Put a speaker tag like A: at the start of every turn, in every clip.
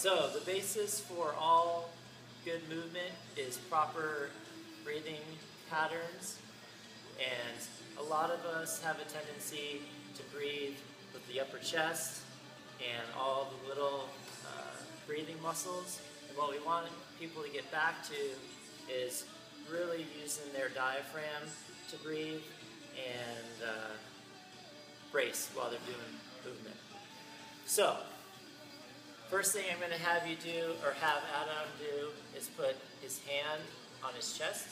A: So the basis for all good movement is proper breathing patterns, and a lot of us have a tendency to breathe with the upper chest and all the little breathing muscles. And what we want people to get back to is really using their diaphragm to breathe and brace while they're doing movement. So, first thing I'm going to have you do, or have Adam do, is put his hand on his chest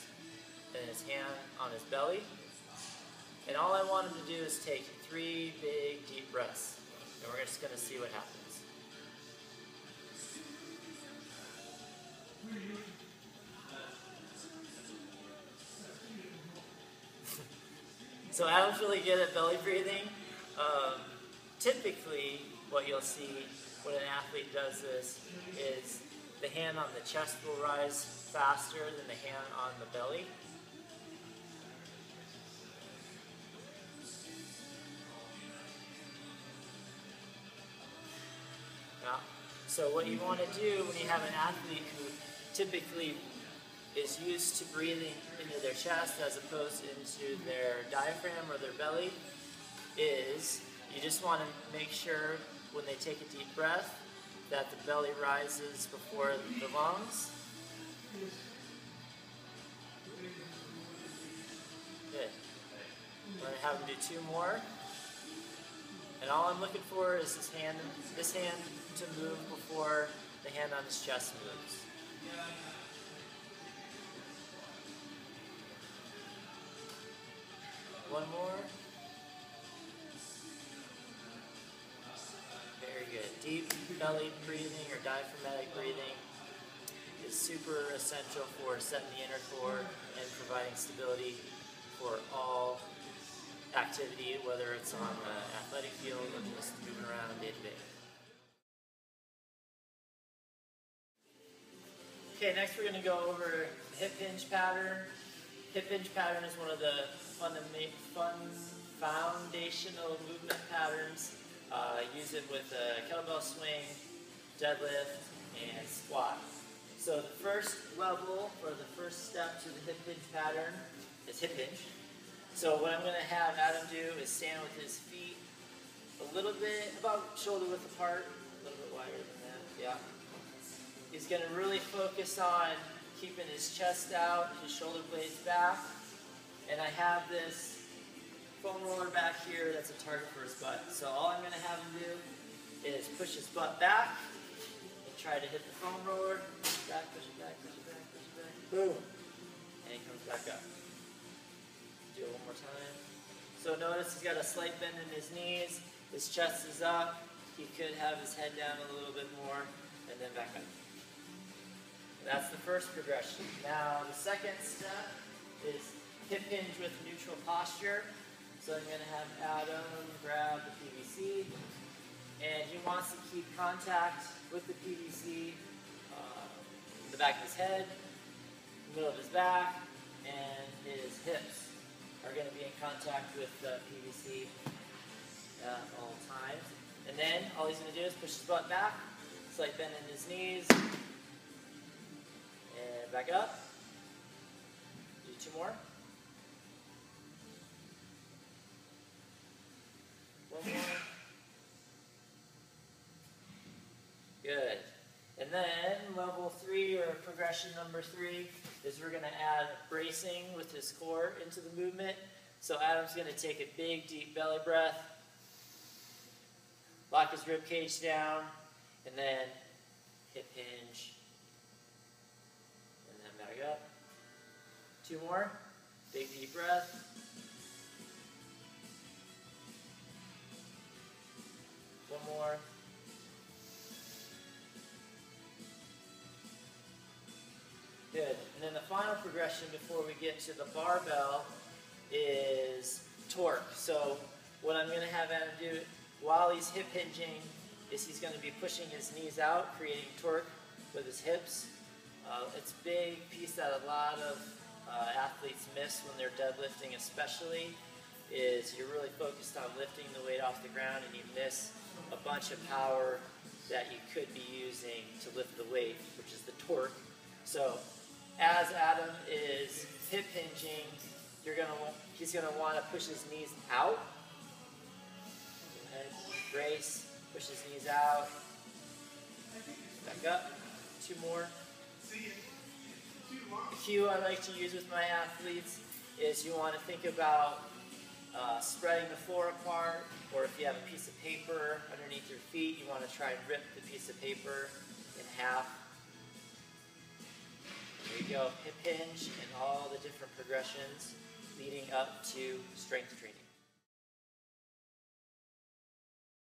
A: and his hand on his belly. And all I want him to do is take 3 big deep breaths. And we're just going to see what happens. So Adam's really good at belly breathing. Typically, what you'll see when an athlete does this is the hand on the chest will rise faster than the hand on the belly. Yeah. So what you want to do when you have an athlete who typically is used to breathing into their chest as opposed into their diaphragm or their belly is you just want to make sure when they take a deep breath that the belly rises before the lungs. Good. I'm going to have him do 2 more. And all I'm looking for is this hand to move before the hand on his chest moves. One more. Very good. Deep belly breathing or diaphragmatic breathing is super essential for setting the inner core and providing stability for all activity, whether it's on the athletic field or just moving around day to day. Okay, next we're going to go over the hip hinge pattern. Hip hinge pattern is one of the foundational movement patterns. Use it with a kettlebell swing, deadlift, and squat. So the first level, or the first step to the hip hinge pattern is hip hinge. So what I'm going to have Adam do is stand with his feet a little bit, about shoulder width apart, a little bit wider than that, yeah. He's going to really focus on keeping his chest out, his shoulder blades back, and I have this foam roller back here that's a target for his butt. So all I'm going to have him do is push his butt back and try to hit the foam roller, push it back, push it back, push it back, push it back, boom, and he comes back up. Do it one more time. So notice he's got a slight bend in his knees, his chest is up, he could have his head down a little bit more, and then back up. That's the first progression. Now the second step is hip hinge with neutral posture. So I'm going to have Adam grab the PVC, and he wants to keep contact with the PVC in the back of his head, the middle of his back, and his hips are going to be in contact with the PVC at all times. And then all he's going to do is push his butt back, slight bend in his knees, and back up. Do 2 more. One more. Good. And then level 3, or progression number 3, is we're going to add bracing with his core into the movement. So Adam's going to take a big deep belly breath, lock his rib cage down, and then hip hinge, and then back up. 2 more. Big deep breath. One more. Good. And then the final progression before we get to the barbell is torque. So what I'm going to have Adam do while he's hip hinging is he's going to be pushing his knees out, creating torque with his hips. It's a big piece that a lot of athletes miss when they're deadlifting especially, is you're really focused on lifting the weight off the ground and you miss a bunch of power that you could be using to lift the weight, which is the torque. So as Adam is hip hinging, he's gonna want to push his knees out. Go ahead, brace, push his knees out. Back up, 2 more. The cue I like to use with my athletes is you want to think about spreading the floor apart, or if you have a piece of paper underneath your feet, you want to try and rip the piece of paper in half. There you go, hip hinge and all the different progressions leading up to strength training.